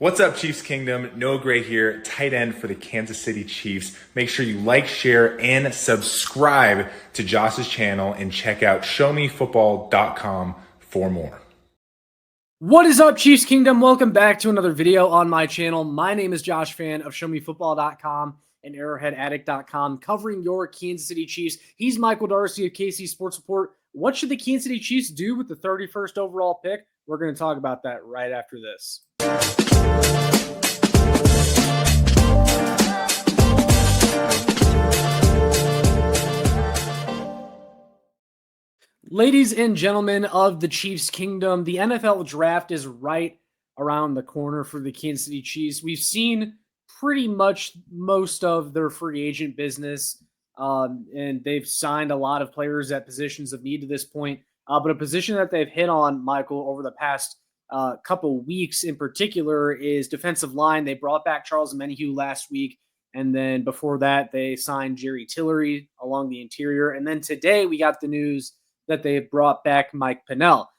What's up, Chiefs Kingdom? Noah Gray here, tight end for the Kansas City Chiefs. Make sure you like, share, and subscribe to Josh's channel and check out showmefootball.com for more. What is up, Chiefs Kingdom? Welcome back to another video on my channel. My name is Josh Fan of showmefootball.com and arrowheadaddict.com, covering your Kansas City Chiefs. He's Michael Darcy of KC Sports Report. What should the Kansas City Chiefs do with the 31st overall pick? We're going to talk about that right after this. Ladies and gentlemen of the Chiefs Kingdom, the NFL draft is right around the corner for the Kansas City Chiefs. We've seen pretty much most of their free agent business, and they've signed a lot of players at positions of need to this point. But a position that they've hit on, Michael, over the past couple weeks in particular is defensive line. They brought back Charles Omenihu last week, and then before that, they signed Jerry Tillery along the interior. And then today we got the news that they have brought back Mike Pennell.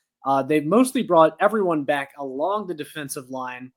They've mostly brought everyone back along the defensive line,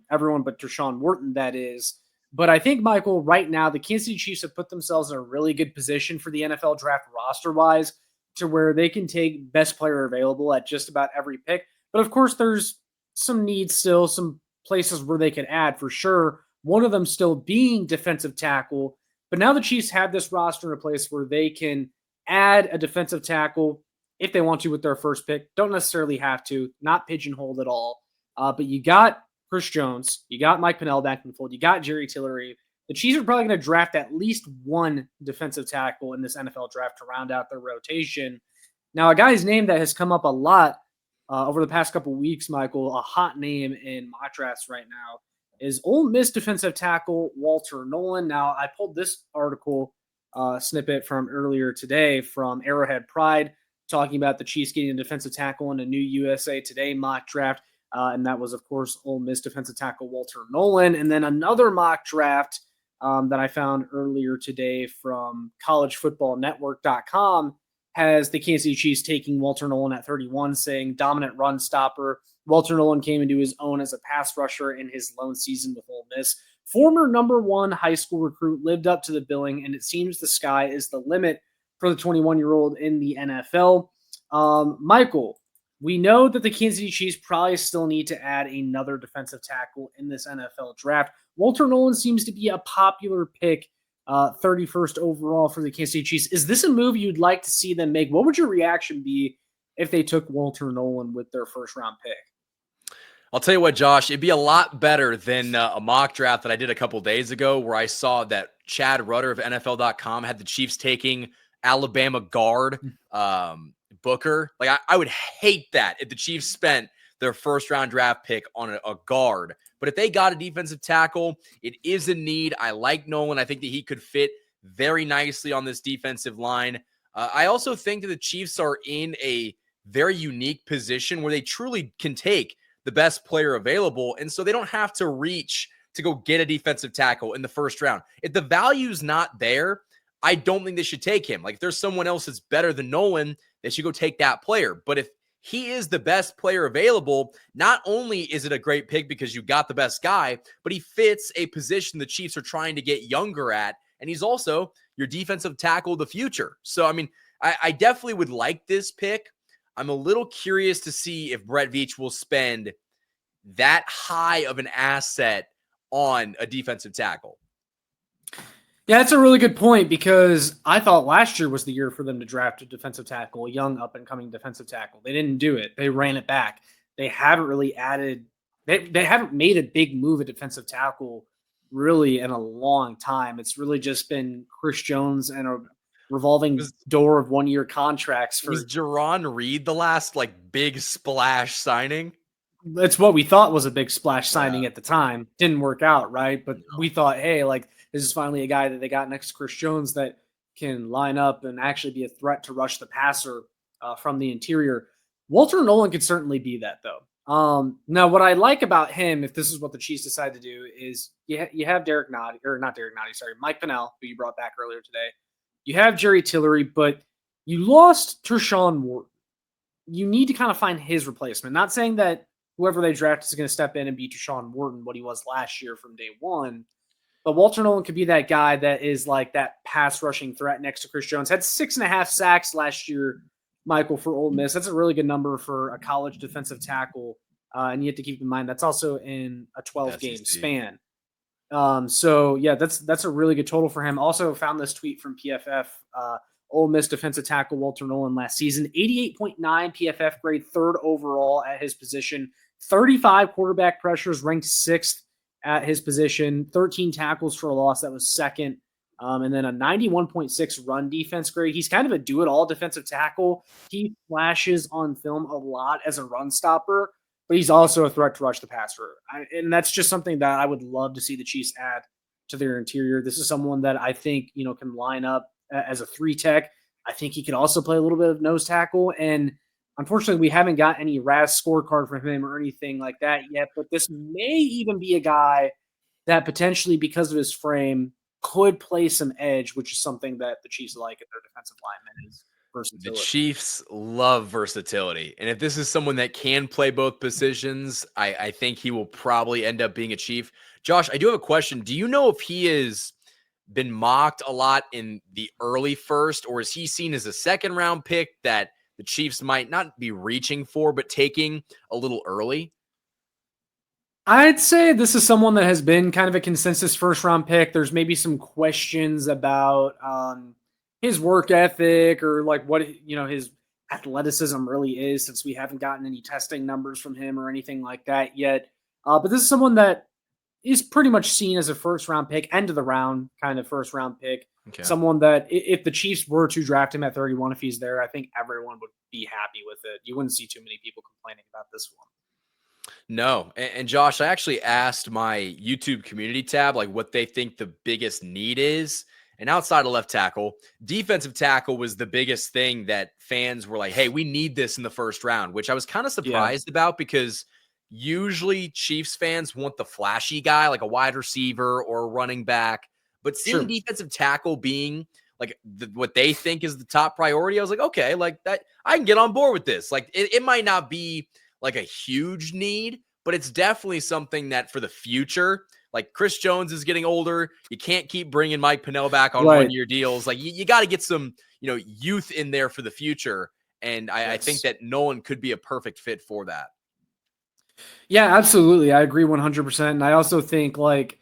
everyone but Tershawn Wharton, that is. But I think, Michael, right now, the Kansas City Chiefs have put themselves in a really good position for the NFL draft roster-wise to where they can take best player available at just about every pick. But, of course, there's some needs still, some places where they can add for sure, one of them still being defensive tackle. But now the Chiefs have this roster in a place where they can add a defensive tackle if they want to with their first pick. Don't necessarily have to, not pigeonholed at all. But you got Chris Jones, you got Mike Pennell back in the fold, you got Jerry Tillery. The Chiefs are probably going to draft at least one defensive tackle in this NFL draft to round out their rotation. Now, a guy's name that has come up a lot over the past couple weeks, Michael, a hot name in mock drafts right now, is Ole Miss defensive tackle Walter Nolen. Now, I pulled this article snippet from earlier today from Arrowhead Pride, talking about the Chiefs getting a defensive tackle in a new USA Today mock draft. And that was, of course, Ole Miss defensive tackle Walter Nolen. And then another mock draft that I found earlier today from collegefootballnetwork.com has the Kansas City Chiefs taking Walter Nolen at 31, saying dominant run stopper. Walter Nolen came into his own as a pass rusher in his lone season with Ole Miss. Former number one high school recruit, lived up to the billing, and it seems the sky is the limit for the 21-year-old in the NFL. Michael, we know that the Kansas City Chiefs probably still need to add another defensive tackle in this NFL draft. Walter Nolen seems to be a popular pick, 31st overall for the Kansas City Chiefs. Is this a move you'd like to see them make? What would your reaction be if they took Walter Nolen with their first-round pick? I'll tell you what, Josh, it'd be a lot better than a mock draft that I did a couple days ago where I saw that Chad Rutter of NFL.com had the Chiefs taking Alabama guard Booker. Like, I would hate that if the Chiefs spent their first-round draft pick on a guard. But if they got a defensive tackle, it is a need. I like Nolen. I think that he could fit very nicely on this defensive line. I also think that the Chiefs are in a very unique position where they truly can take the best player available, and so they don't have to reach to go get a defensive tackle in the first round. If the value's not there, I don't think they should take him. Like, if there's someone else that's better than Nolen, they should go take that player. But if he is the best player available, not only is it a great pick because you got the best guy, but he fits a position the Chiefs are trying to get younger at, and he's also your defensive tackle of the future. So, I mean, I definitely would like this pick. I'm a little curious to see if Brett Veach will spend that high of an asset on a defensive tackle. Yeah, that's a really good point because I thought last year was the year for them to draft a defensive tackle, a young up-and-coming defensive tackle. They didn't do it. They ran it back. They haven't really added – they haven't made a big move at defensive tackle really in a long time. It's really just been Chris Jones and a revolving door of one-year contracts. Was Jerron Reed the last, big splash signing? That's what we thought was a big splash signing at the time. Didn't work out, right? But we thought, hey, this is finally a guy that they got next to Chris Jones that can line up and actually be a threat to rush the passer from the interior. Walter Nolen could certainly be that, though. Now, what I like about him, if this is what the Chiefs decide to do, is you have Mike Pennell, who you brought back earlier today. You have Jerry Tillery, but you lost Tershawn Wharton. You need to kind of find his replacement. Not saying that whoever they draft is going to step in and be Deshaun Wharton, what he was last year from day one. But Walter Nolen could be that guy that is like that pass rushing threat next to Chris Jones. Had 6.5 sacks last year, Michael, for Ole Miss. That's a really good number for a college defensive tackle. And you have to keep in mind that's also in a 12-game span. So yeah, that's a really good total for him. Also found this tweet from PFF. Ole Miss defensive tackle Walter Nolen last season, 88.9 PFF grade, third overall at his position, 35 quarterback pressures, ranked sixth at his position, 13 tackles for a loss, that was second, and then a 91.6 run defense grade. He's kind of a do-it-all defensive tackle. He flashes on film a lot as a run stopper, but he's also a threat to rush the passer. And that's just something that I would love to see the Chiefs add to their interior. This is someone that I think, can line up as a 3-tech. I think he could also play a little bit of nose tackle. And unfortunately, we haven't got any RAS scorecard from him or anything like that yet. But this may even be a guy that potentially, because of his frame, could play some edge, which is something that the Chiefs like at their defensive linemen is versatility. The Chiefs love versatility. And if this is someone that can play both positions, I think he will probably end up being a Chief. Josh, I do have a question. Do you know if he has been mocked a lot in the early first, or is he seen as a second-round pick that the Chiefs might not be reaching for, but taking a little early? I'd say this is someone that has been kind of a consensus first-round pick. There's maybe some questions about his work ethic or like what his athleticism really is, since we haven't gotten any testing numbers from him or anything like that yet. But this is someone that is pretty much seen as a first-round pick, end of the round kind of first-round pick. Okay. Someone that if the Chiefs were to draft him at 31, if he's there, I think everyone would be happy with it. You wouldn't see too many people complaining about this one. No. And Josh, I actually asked my YouTube community tab, like what they think the biggest need is. And outside of left tackle, defensive tackle was the biggest thing that fans were like, hey, we need this in the first round, which I was kind of surprised about, because usually Chiefs fans want the flashy guy, like a wide receiver or a running back. But seeing defensive tackle being like what they think is the top priority, I was like, okay, like that, I can get on board with this. Like it might not be like a huge need, but it's definitely something that for the future, like Chris Jones is getting older. You can't keep bringing Mike Pennell back on 1-year deals. Like you got to get some, youth in there for the future. And I think that Nolen could be a perfect fit for that. Yeah, absolutely. I agree 100%. And I also think like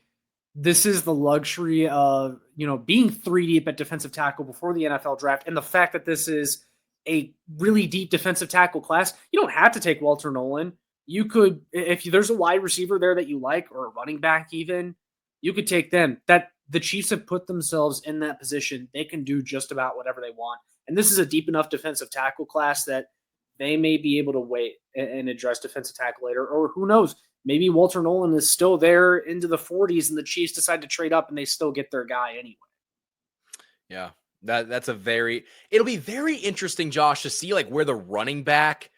this is the luxury of, being 3 deep at defensive tackle before the NFL draft. And the fact that this is a really deep defensive tackle class, you don't have to take Walter Nolen. You could, if there's a wide receiver there that you like, or a running back even, you could take them. That the Chiefs have put themselves in that position. They can do just about whatever they want. And this is a deep enough defensive tackle class that they may be able to wait and address defensive tackle later. Or who knows, maybe Walter Nolen is still there into the 40s and the Chiefs decide to trade up and they still get their guy anyway. Yeah, it'll be very interesting, Josh, to see like where the running back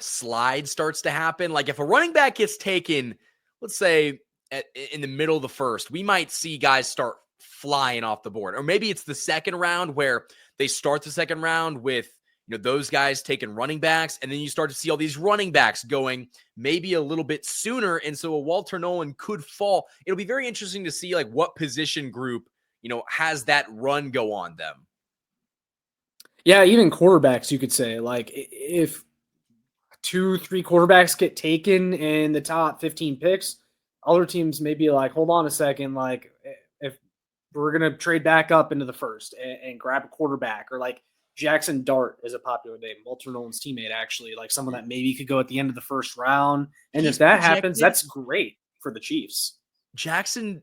slide starts to happen. Like if a running back gets taken, let's say in the middle of the first, we might see guys start flying off the board. Or maybe it's the second round where they start the second round with those guys taking running backs, and then you start to see all these running backs going maybe a little bit sooner, and so a Walter Nolen could fall. It'll be very interesting to see like what position group has that run go on them. Yeah, even quarterbacks, you could say, like if 2-3 quarterbacks get taken in the top 15 picks, other teams may be like, hold on a second, like if we're going to trade back up into the first and grab a quarterback, or like Jackson Dart is a popular name, Walter Nolen's teammate, actually, like someone that maybe could go at the end of the first round. And if that happens, that's great for the Chiefs. Jackson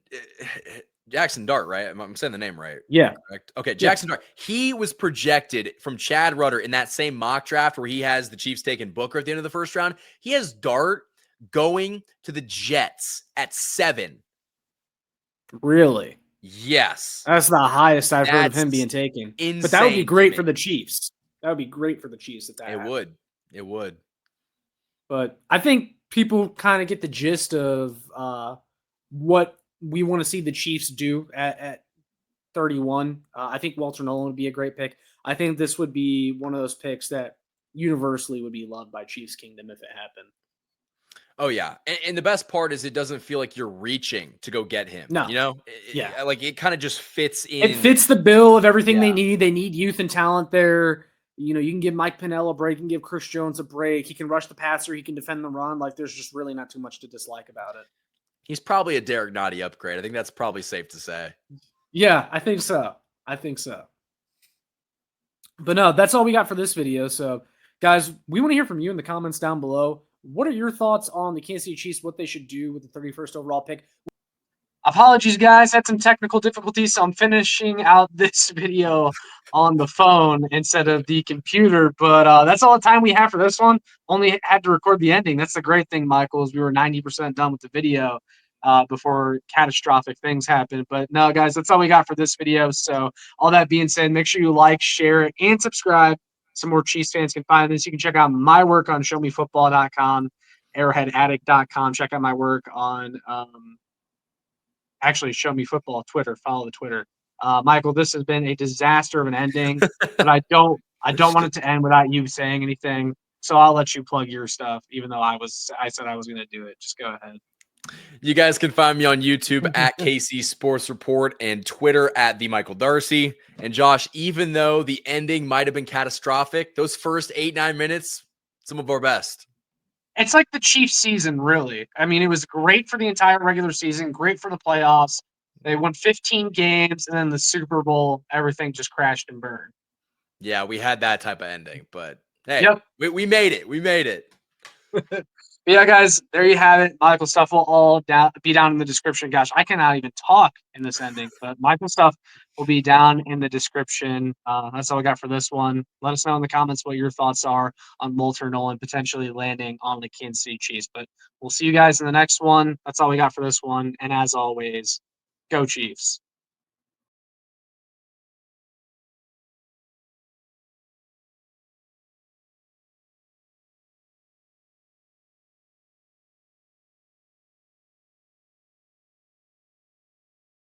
Dart, right? I'm saying the name right. Yeah. Correct. Okay, Jackson Dart. He was projected from Chad Rudder in that same mock draft where he has the Chiefs taking Booker at the end of the first round. He has Dart going to the Jets at 7. Really? Yes. That's the highest I've heard of him being taken. Insane, but that would be great for the Chiefs. That would be great for the Chiefs if that happened. It would. But I think people kind of get the gist of what we want to see the Chiefs do at 31. I think Walter Nolen would be a great pick. I think this would be one of those picks that universally would be loved by Chiefs Kingdom if it happened. Oh yeah, and the best part is it doesn't feel like you're reaching to go get him. No. You know, Yeah. like it kind of just fits It in. fits the bill of everything Yeah. they need. They need youth and talent there. You know, you can give Mike Pennell a break, you can give Chris Jones a break. He can rush the passer, he can defend the run. Like, there's just really not too much to dislike about it. He's probably a Derek Nottie upgrade. I think that's probably safe to say. Yeah, I think so. I think so. But no, that's all we got for this video. So, guys, we want to hear from you in the comments down below. What are your thoughts on the Kansas City Chiefs, what they should do with the 31st overall pick? Apologies, guys. Had some technical difficulties, so I'm finishing out this video on the phone instead of the computer. But that's all the time we have for this one. Only had to record the ending. That's the great thing, Michael, is we were 90% done with the video before catastrophic things happened. But no, guys, that's all we got for this video. So all that being said, make sure you like, share, and subscribe so more Chiefs fans can find this. You can check out my work on showmefootball.com, arrowheadaddict.com. Check out my work on actually Show Me Football Twitter. Follow the Twitter. Michael, this has been a disaster of an ending, but I don't want it to end without you saying anything. So I'll let you plug your stuff, even though I said I was going to do it. Just go ahead. You guys can find me on YouTube at KC Sports Report and Twitter at the Michael Darcy. And Josh, even though the ending might have been catastrophic, those first 8-9 minutes, some of our best. It's like the Chiefs season, really. I mean, it was great for the entire regular season, great for the playoffs. They won 15 games, and then the Super Bowl, everything just crashed and burned. Yeah, we had that type of ending, but hey, Yep. we made it. We made it. Yeah, guys, there you have it. Michael's stuff will all be down in the description. Gosh, I cannot even talk in this ending, but Michael's stuff will be down in the description. That's all we got for this one. Let us know in the comments what your thoughts are on Moulter Nolen potentially landing on the Kansas City Chiefs. But we'll see you guys in the next one. That's all we got for this one. And as always, go Chiefs.